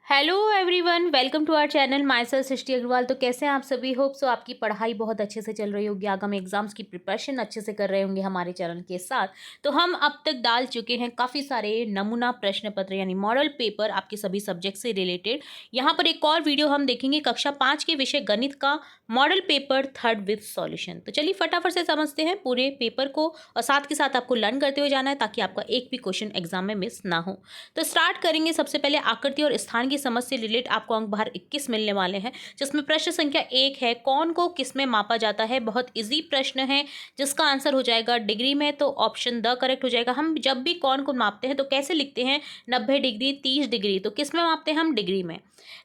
Hello everyone, welcome to our channel. Myself Srishti Agarwal. तो कैसे हैं आप सभी? होप सो आपकी पढ़ाई बहुत अच्छे से चल रही होगी, आगामी एग्जाम्स की प्रिपरेशन अच्छे से कर रहे होंगे हमारे चैनल के साथ। तो हम अब तक डाल चुके हैं काफ़ी सारे नमूना प्रश्न पत्र यानी मॉडल पेपर आपके सभी सब्जेक्ट से रिलेटेड। यहाँ पर एक और वीडियो हम देखेंगे कक्षा 5 के विषय गणित का model paper 3rd with solution. तो चलिए फटाफट से समझते हैं पूरे पेपर को, और साथ के साथ आपको लर्न करते हुए जाना है ताकि आपका एक भी क्वेश्चन एग्जाम में मिस ना हो। तो स्टार्ट करेंगे। सबसे पहले आकृति और स्थान की समझ से रिलेट आपको अंक बाहर 21 मिलने वाले हैं, जिसमें प्रश्न संख्या 1 है, कौन को किस में मापा जाता है। बहुत इजी प्रश्न है जिसका आंसर हो जाएगा डिग्री में, तो ऑप्शन द करेक्ट हो जाएगा। हम जब भी कौन को मापते हैं तो कैसे लिखते हैं? 90 डिग्री, 30 डिग्री, तो किस में मापते हैं हम? डिग्री में।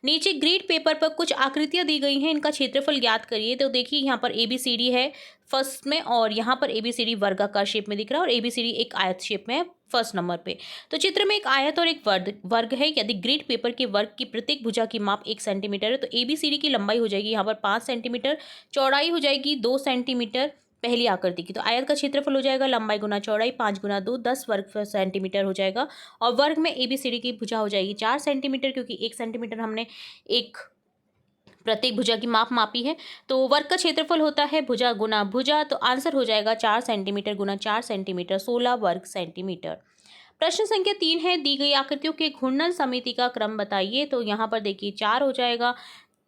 नीचे ग्रीड पेपर पर कुछ आकृतियां दी गई हैं, इनका क्षेत्रफल ज्ञात करिए। तो देखिए यहाँ पर ABCD है फर्स्ट में, और यहाँ पर ABCD वर्गाकार शेप में दिख रहा है, और ABCD एक आयत शेप में है फर्स्ट नंबर पे। तो चित्र में एक आयत और एक वर्ग है। यदि ग्रिड पेपर के वर्ग की प्रत्येक भुजा की माप 1 सेंटीमीटर है, तो ABCD की लंबाई हो जाएगी यहाँ पर 5 सेंटीमीटर, चौड़ाई हो जाएगी 2 सेंटीमीटर पहली आकृति की। तो आयत का क्षेत्रफल हो जाएगा लंबाई गुना चौड़ाई 5 गुना 2 10 वर्ग सेंटीमीटर हो जाएगा। और वर्ग में ABCD की भुजा हो जाएगी 4 सेंटीमीटर, क्योंकि 1 सेंटीमीटर हमने एक प्रत्येक भुजा की माप मापी है। तो वर्ग का क्षेत्रफल होता है भुजा गुना भुजा, तो आंसर हो जाएगा 4 सेंटीमीटर गुना 4 सेंटीमीटर, 16 वर्ग सेंटीमीटर। प्रश्न संख्या 3 है, दी गई आकृतियों के घूर्णन समिति का क्रम बताइए। तो यहाँ पर देखिए 4 हो जाएगा।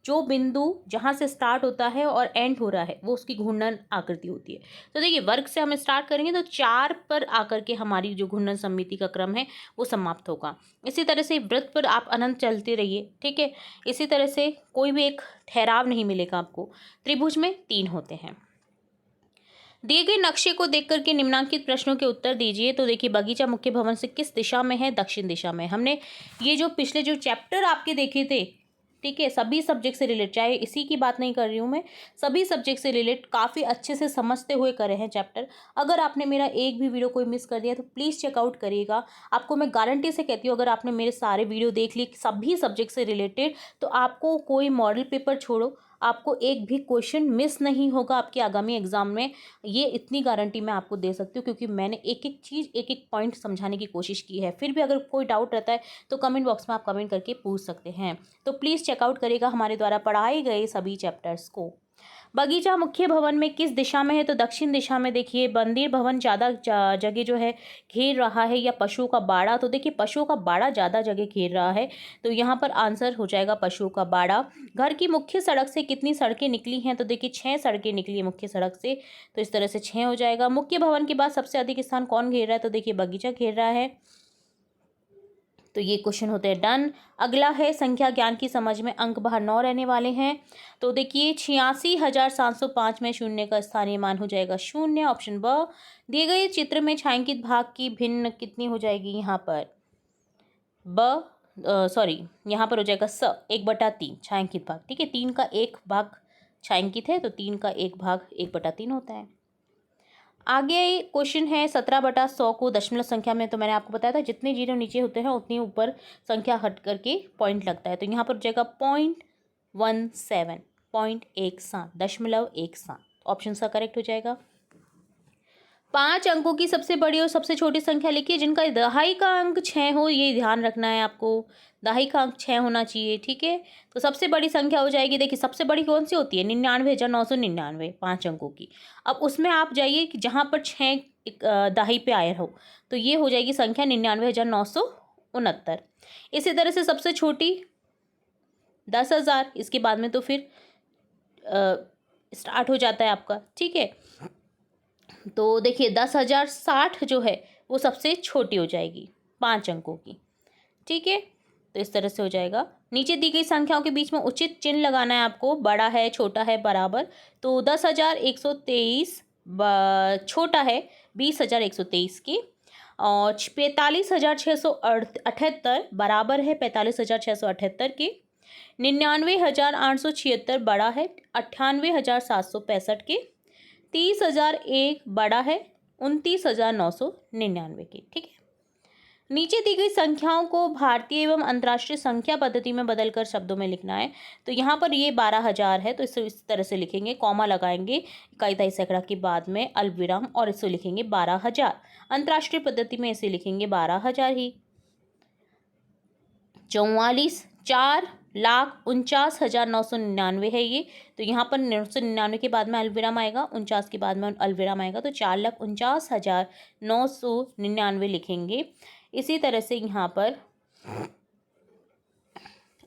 जो बिंदु जहाँ से स्टार्ट होता है और एंड हो रहा है वो उसकी घूर्णन आकृति होती है। तो देखिए वर्ग से हम स्टार्ट करेंगे तो 4 पर आकर के हमारी जो घूर्णन समिति का क्रम है वो समाप्त होगा। इसी तरह से वृत्त पर आप अनंत चलते रहिए, ठीक है। इसी तरह से कोई भी एक ठहराव नहीं मिलेगा आपको। त्रिभुज में 3 होते हैं। दिए गए नक्शे को देख करके निम्नांकित प्रश्नों के उत्तर दीजिए। तो देखिए बगीचा मुख्य भवन से किस दिशा में है? दक्षिण दिशा में। हमने ये जो पिछले जो चैप्टर आपके देखे थे, ठीक है, सभी सब्जेक्ट से रिलेट, चाहे इसी की बात नहीं कर रही हूँ मैं, सभी सब्जेक्ट से रिलेट काफ़ी अच्छे से समझते हुए करे हैं चैप्टर। अगर आपने मेरा एक भी वीडियो कोई मिस कर दिया तो प्लीज़ चेकआउट करिएगा। आपको मैं गारंटी से कहती हूँ, अगर आपने मेरे सारे वीडियो देख लिए सभी सब्जेक्ट से रिलेटेड, तो आपको कोई मॉडल पेपर छोड़ो, आपको एक भी क्वेश्चन मिस नहीं होगा आपके आगामी एग्जाम में। ये इतनी गारंटी मैं आपको दे सकती हूँ, क्योंकि मैंने एक एक चीज़ एक एक पॉइंट समझाने की कोशिश की है। फिर भी अगर कोई डाउट रहता है तो कमेंट बॉक्स में आप कमेंट करके पूछ सकते हैं। तो प्लीज़ चेकआउट करिएगा हमारे द्वारा पढ़ाए गए सभी चैप्टर्स को। बगीचा मुख्य भवन में किस दिशा में है? तो दक्षिण दिशा में। देखिए मंदिर भवन ज़्यादा जगह जो है घेर रहा है, या पशुओं का बाड़ा? तो देखिए पशुओं का बाड़ा ज़्यादा जगह घेर रहा है, तो यहाँ पर आंसर हो जाएगा पशुओं का बाड़ा। घर की मुख्य सड़क से कितनी सड़कें निकली हैं? तो देखिए 6 सड़कें निकली है मुख्य सड़क से, तो इस तरह से 6 हो जाएगा। मुख्य भवन के बाद सबसे अधिक स्थान कौन घेर रहा है? तो देखिए बगीचा घेर रहा है, तो ये क्वेश्चन होते हैं डन। अगला है संख्या ज्ञान की समझ में, अंक बाहर 9 रहने वाले हैं। तो देखिए 86,705 में शून्य का स्थानीय मान हो जाएगा 0, ऑप्शन ब। दिए गए चित्र में छायांकित भाग की भिन्न कितनी हो जाएगी? यहाँ पर सॉरी, यहाँ पर हो जाएगा 1/3 छायांकित भाग, ठीक है। 3 का 1 भाग छायांकित है, तो 3 का 1 भाग 1/3 होता है। आगे क्वेश्चन है 17/100 को दशमलव संख्या में, तो मैंने आपको बताया था जितने जीरो नीचे होते हैं उतनी ऊपर संख्या हट करके पॉइंट लगता है। तो यहाँ पर हो जाएगा 0.17, 0.17, 0.17, ऑप्शन सा करेक्ट हो जाएगा। 5 अंकों की सबसे बड़ी और सबसे छोटी संख्या लिखिए जिनका दहाई का अंक 6 हो, ये ध्यान रखना है आपको। दहाई का अंक 6 होना चाहिए, ठीक है। तो सबसे बड़ी संख्या हो जाएगी, देखिए सबसे बड़ी कौन सी होती है? 99,999, 5 अंकों की। अब उसमें आप जाइए कि जहाँ पर 6 दहाई पे आया हो, तो ये हो जाएगी संख्या 99,969। इसी तरह से सबसे छोटी 10,000, इसके बाद में तो फिर स्टार्ट हो जाता है आपका, ठीक है। तो देखिए 10,060 जो है वो सबसे छोटी हो जाएगी 5 अंकों की, ठीक है। तो इस तरह से हो जाएगा। नीचे दी गई संख्याओं के बीच में उचित चिन्ह लगाना है आपको, बड़ा है छोटा है बराबर। तो 10,123 छोटा है 20,123 की, और 45,678 बराबर है 45,678 के। 99,876 बड़ा है 98,765 के। 30,001 बड़ा है 29,999 की, ठीक है। नीचे दी गई संख्याओं को भारतीय एवं अंतर्राष्ट्रीय संख्या पद्धति में बदलकर शब्दों में लिखना है। तो यहाँ पर ये 12,000 है, तो इस तरह से लिखेंगे, कॉमा लगाएंगे इकाई दहाई सैकड़ा के बाद में अल्पविराम, और इसे लिखेंगे 12,000। अंतर्राष्ट्रीय पद्धति में इसे लिखेंगे 12,000 ही। 44, 4,49,999 है ये। तो यहाँ पर 999 के बाद में अल्पविराम आएगा, 49 के बाद में अल्पविराम आएगा, तो 4,49,999 लिखेंगे। इसी तरह से यहाँ पर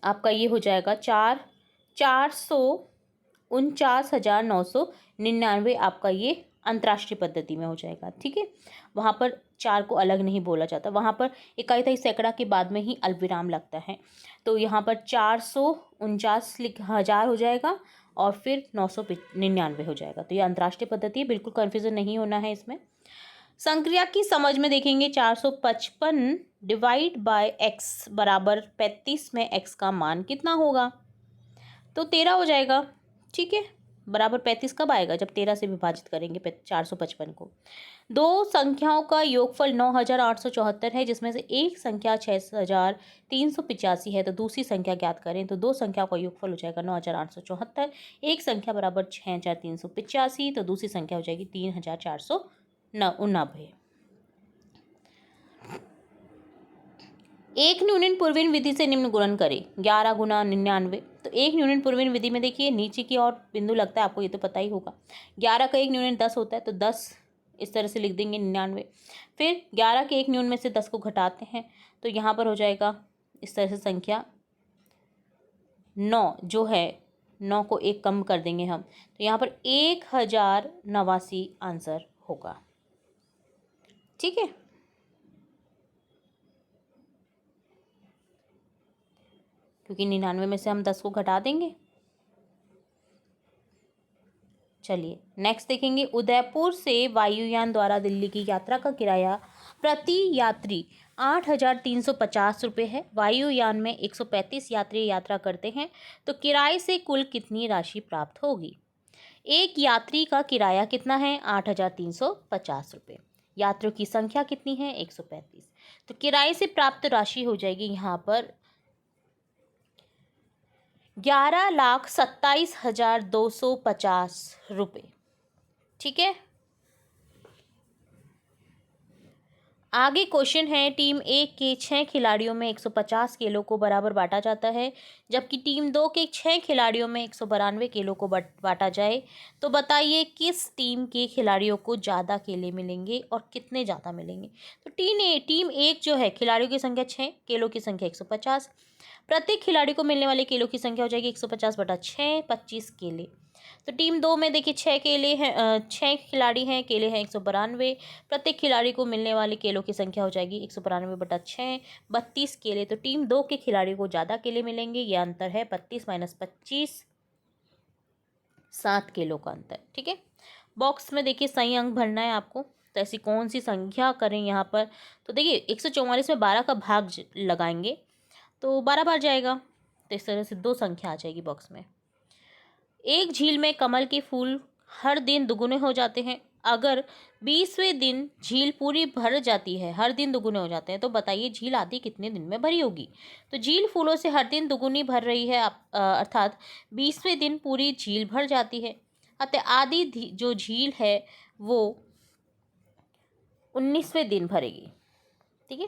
आपका ये हो जाएगा 449,999 आपका ये अंतर्राष्ट्रीय पद्धति में हो जाएगा। ठीक है, वहाँ पर 4 को अलग नहीं बोला जाता, वहाँ पर इकाई तिहाई सैकड़ा के बाद में ही अल्पविराम लगता है। तो यहाँ पर 449,000 हो जाएगा और फिर 999 हो जाएगा। तो ये अंतर्राष्ट्रीय पद्धति है, बिल्कुल कन्फ्यूजन नहीं होना है इसमें। संक्रिया की समझ में देखेंगे, 455 डिवाइड बाय एक्स बराबर 35 में एक्स का मान कितना होगा? तो 13 हो जाएगा। ठीक है, बराबर 35 कब आएगा? जब 13 से विभाजित करेंगे 455 को। दो संख्याओं का योगफल 9,874 है, जिसमें से एक संख्या 6,385 है। तो दूसरी संख्या ज्ञात करें। तो दो संख्याओं का योगफल हो जाएगा 9,874, एक संख्या बराबर 6,385, तो दूसरी संख्या हो जाएगी 3,490। एक न्यूनन पूर्वीन विधि से निम्न गुणन करें, 11 गुना 99। तो एक न्यूनन पूर्वीन विधि में देखिए नीचे की ओर बिंदु लगता है, आपको ये तो पता ही होगा। 11 का एक न्यूनन 10 होता है, तो 10 इस तरह से लिख देंगे 99। फिर 11 के एक न्यून में से 10 को घटाते हैं, तो यहाँ पर हो जाएगा इस तरह से संख्या 9 जो है, 9 को एक कम कर देंगे हम, तो यहाँ पर 1089 आंसर होगा। ठीक है, क्योंकि 99 में से हम 10 को घटा देंगे। चलिए नेक्स्ट देखेंगे, उदयपुर से वायुयान द्वारा दिल्ली की यात्रा का किराया प्रति यात्री 8,350 रुपये है। वायुयान में 135 यात्री यात्रा करते हैं, तो किराए से कुल कितनी राशि प्राप्त होगी? एक यात्री का किराया कितना है? 8,350 रुपये। यात्रियों की संख्या कितनी है? 135। तो किराए से प्राप्त राशि हो जाएगी यहाँ पर 11,27,250 रुपये। ठीक है, आगे क्वेश्चन है, टीम 1 के 6 खिलाड़ियों में 150 किलो को बराबर बांटा जाता है, जबकि टीम 2 के 6 खिलाड़ियों में 192 किलो को बांटा जाए, तो बताइए किस टीम के खिलाड़ियों को ज़्यादा केले मिलेंगे और कितने ज़्यादा मिलेंगे? तो टीम 1 जो है, खिलाड़ियों की संख्या 6, केलों की संख्या 150, प्रत्येक खिलाड़ी को मिलने वाले केलों की संख्या हो जाएगी 150/6, 25 केले। तो टीम 2 में देखिए 6 केले हैं, 6 खिलाड़ी हैं, केले हैं 192, प्रत्येक खिलाड़ी को मिलने वाले केलों की संख्या हो जाएगी 192/6, 32 केले। तो टीम 2 के खिलाड़ी को ज़्यादा केले मिलेंगे, ये अंतर है 32 - 25, 7 केलों का अंतर। ठीक है, बॉक्स में देखिए सही अंक भरना है आपको, तो ऐसी कौन सी संख्या करें यहाँ पर? तो देखिए 144 में 12 का भाग लगाएंगे तो 12 बार जाएगा, तो इस तरह से 2 संख्या आ जाएगी बॉक्स में। एक झील में कमल के फूल हर दिन दुगुने हो जाते हैं, अगर 20वें दिन झील पूरी भर जाती है, हर दिन दुगुने हो जाते हैं, तो बताइए झील आदि कितने दिन में भरी होगी? तो झील फूलों से हर दिन दुगुनी भर रही है, अर्थात 20वें दिन पूरी झील भर जाती है, अतः आदि जो झील है वो 19वें दिन भरेगी। ठीक है,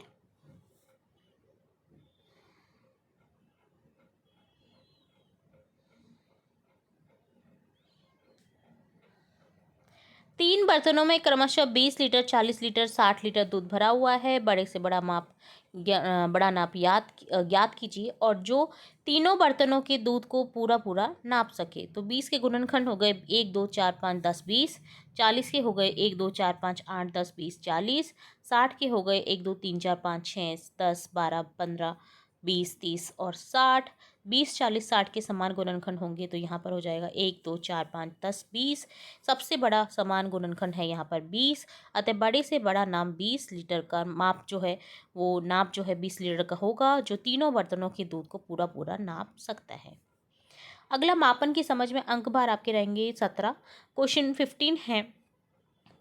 तीन बर्तनों में क्रमशः 20 लीटर, 40 लीटर, 60 लीटर दूध भरा हुआ है। बड़े से बड़ा बड़ा नाप ज्ञात कीजिए और जो तीनों बर्तनों के दूध को पूरा नाप सके। तो 20 के गुणनखंड हो गए 1 2 4 5 10 20, 40 के हो गए 1 2 4 5 8 10 20 40, 60 के हो गए 1 2 3 4 5 6 10 12 15 20 30 और 60। 20 40 60 के समान गुणनखंड होंगे, तो यहाँ पर हो जाएगा 1 2 4 5 10 20। सबसे बड़ा समान गुणनखंड है यहाँ पर 20, अतः बड़े से बड़ा नाम 20 लीटर का माप जो है वो नाप जो है 20 लीटर का होगा, जो तीनों बर्तनों के दूध को पूरा नाप सकता है। अगला मापन की समझ में अंक भार आपके रहेंगे 17। क्वेश्चन 15 है,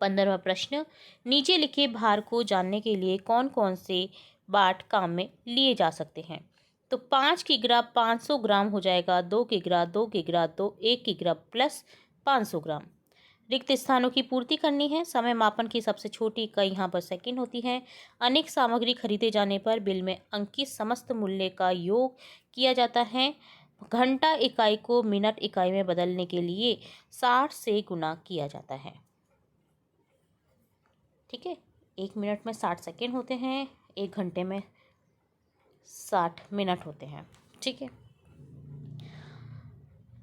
15वां प्रश्न, नीचे लिखे भार को जानने के लिए कौन कौन से बाट काम में लिए जा सकते हैं? तो 5 किग्रा 500 ग्राम हो जाएगा, 2 किग्रा 2 किग्रा 2 1 किग्रा प्लस 500 ग्राम। रिक्त स्थानों की पूर्ति करनी है। समय मापन की सबसे छोटी इकाई यहाँ पर सेकंड होती है। अनेक सामग्री खरीदे जाने पर बिल में अंकित समस्त मूल्य का योग किया जाता है। घंटा इकाई को मिनट इकाई में बदलने के लिए 60 से गुना किया जाता है। ठीक है, 1 मिनट में 60 सेकेंड होते हैं, 1 घंटे में 60 मिनट होते हैं। ठीक है,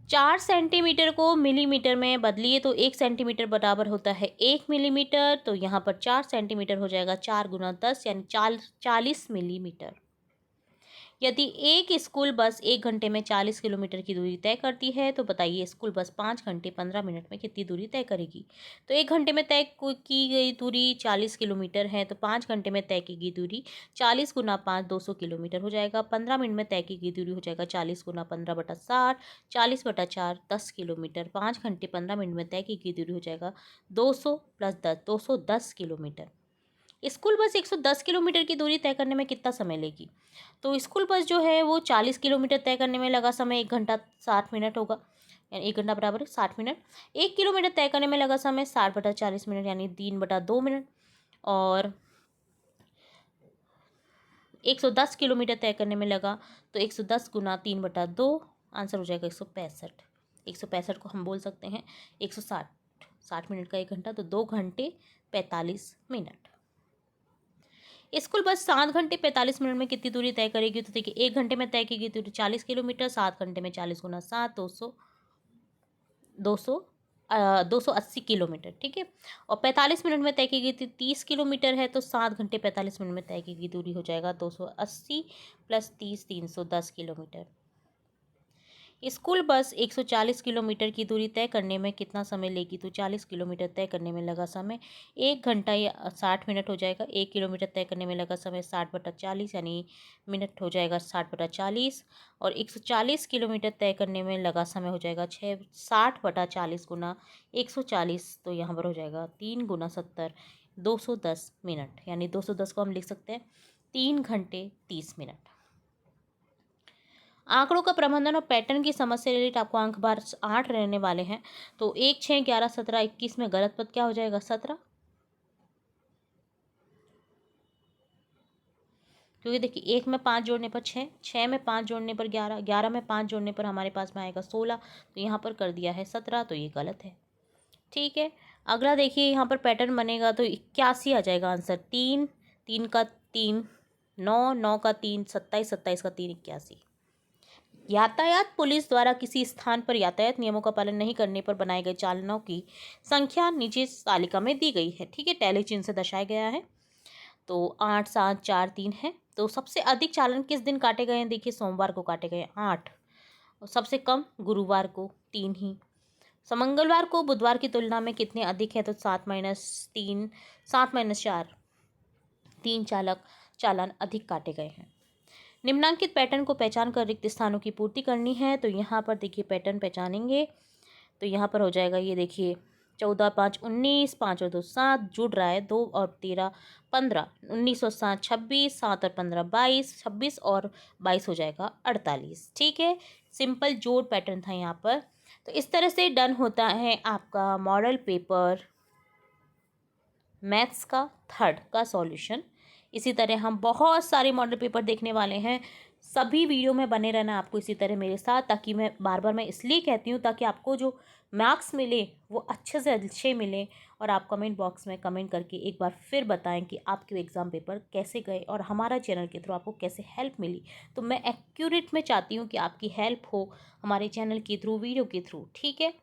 4 सेंटीमीटर को मिलीमीटर में बदलिए तो 1 सेंटीमीटर बराबर होता है 1 मिलीमीटर। तो यहाँ पर 4 सेंटीमीटर हो जाएगा 4 गुना 10 यानी 40 मिलीमीटर। यदि एक स्कूल बस 1 घंटे में 40 किलोमीटर की दूरी तय करती है तो बताइए स्कूल बस 5 घंटे 15 मिनट में कितनी दूरी तय करेगी। तो 1 घंटे में तय की गई दूरी 40 किलोमीटर है, तो 5 घंटे में तय की गई दूरी 40 गुना 5 200 किलोमीटर हो जाएगा। 15 मिनट में तय की गई दूरी हो जाएगा 40 गुना 15/60 40/4 10 किलोमीटर। 5 घंटे 15 मिनट में तय की गई दूरी हो जाएगा 200 + 10 210 किलोमीटर। स्कूल बस 110 किलोमीटर की दूरी तय करने में कितना समय लेगी। तो स्कूल बस जो है वो 40 किलोमीटर तय करने में लगा समय 1 घंटा 60 मिनट होगा, यानी 1 घंटा बराबर 60 मिनट। 1 किलोमीटर तय करने में लगा समय 60/40 मिनट यानी 3/2 मिनट। और 110 किलोमीटर तय करने में लगा तो 110 गुना 3/2 आंसर हो जाएगा 165। 165 को हम बोल सकते हैं 160। 60 मिनट का 1 घंटा तो 2 घंटे 45 मिनट। स्कूल बस 7 घंटे 45 मिनट में कितनी दूरी तय करेगी। तो देखिए 1 घंटे में तय की गई दूरी 40 किलोमीटर, 7 घंटे में 40 गुना 7 280 किलोमीटर। ठीक है, और 45 मिनट में तय की गई थी 30 किलोमीटर है, तो 7 घंटे 45 मिनट में तय की गई दूरी हो जाएगा 280 + 30 310 किलोमीटर। स्कूल बस 140 किलोमीटर की दूरी तय करने में कितना समय लेगी। तो 40 किलोमीटर तय करने में लगा समय 1 घंटा या 60 मिनट हो जाएगा। 1 किलोमीटर तय करने में लगा समय 60/40 यानी मिनट हो जाएगा 60/40। और 140 किलोमीटर तय करने में लगा समय हो जाएगा 60/40 गुना 140। तो यहाँ पर हो जाएगा 3 गुना 70 210 मिनट, यानी 210 को हम लिख सकते हैं 3 घंटे 30 मिनट। आंकड़ों का प्रबंधन और पैटर्न की समझ से रिलेटेड आपको अंक बार 8 रहने वाले हैं। तो 1 6 11 17 21 में गलत पद क्या हो जाएगा 17, क्योंकि देखिए 1 में 5 जोड़ने पर 6, 6 में 5 जोड़ने पर 11, 11 में 5 जोड़ने पर हमारे पास में आएगा 16। तो यहाँ पर कर दिया है 17, तो ये गलत है। ठीक है, अगला देखिए यहाँ पर पैटर्न बनेगा तो 81 आ जाएगा आंसर। 3 3 का 3 9 9 का 3 27 27 का 3 81। यातायात पुलिस द्वारा किसी स्थान पर यातायात नियमों का पालन नहीं करने पर बनाए गए चालानों की संख्या नीचे तालिका में दी गई है। ठीक है, टैली चिन्ह से दर्शाया गया है। तो 8 7 4 3 है। तो सबसे अधिक चालान किस दिन काटे गए हैं। देखिए सोमवार को काटे गए 8, और सबसे कम गुरुवार को 3 ही। मंगलवार को बुधवार की तुलना में कितने अधिक है। तो 7 - 3 7 - 4 3 चालान अधिक काटे गए हैं। निम्नांकित पैटर्न को पहचान कर रिक्त स्थानों की पूर्ति करनी है। तो यहाँ पर देखिए पैटर्न पहचानेंगे तो यहाँ पर हो जाएगा, ये देखिए 14 5 19 5 और 2 7 जुड़ रहा है, 2 और 13 15 19 और 7 26 7 और 15 22 26 और 22 हो जाएगा 48। ठीक है, सिंपल जोड़ पैटर्न था यहाँ पर। तो इस तरह से डन होता है आपका मॉडल पेपर मैथ्स का 3rd का सॉल्यूशन। इसी तरह हम बहुत सारे मॉडल पेपर देखने वाले हैं। सभी वीडियो में बने रहना आपको इसी तरह मेरे साथ, ताकि मैं बार बार मैं इसलिए कहती हूँ ताकि आपको जो मार्क्स मिले वो अच्छे से अच्छे मिले। और आप कमेंट बॉक्स में कमेंट करके एक बार फिर बताएं कि आपके एग्ज़ाम पेपर कैसे गए और हमारा चैनल के थ्रू आपको कैसे हेल्प मिली। तो मैं एक्यूरेट में चाहती हूँ कि आपकी हेल्प हो हमारे चैनल के थ्रू, वीडियो के थ्रू। ठीक है,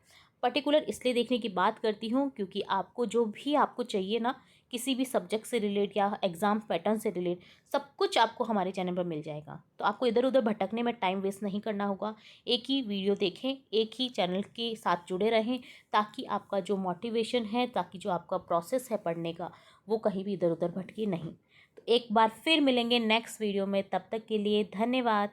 पर्टिकुलर इसलिए देखने की बात करती हूँ क्योंकि आपको जो भी आपको चाहिए ना, किसी भी सब्जेक्ट से रिलेट या एग्ज़ाम पैटर्न से रिलेट, सब कुछ आपको हमारे चैनल पर मिल जाएगा। तो आपको इधर उधर भटकने में टाइम वेस्ट नहीं करना होगा। एक ही वीडियो देखें, एक ही चैनल के साथ जुड़े रहें, ताकि आपका जो मोटिवेशन है, ताकि जो आपका प्रोसेस है पढ़ने का, वो कहीं भी इधर उधर भटके नहीं। तो एक बार फिर मिलेंगे नेक्स्ट वीडियो में, तब तक के लिए धन्यवाद।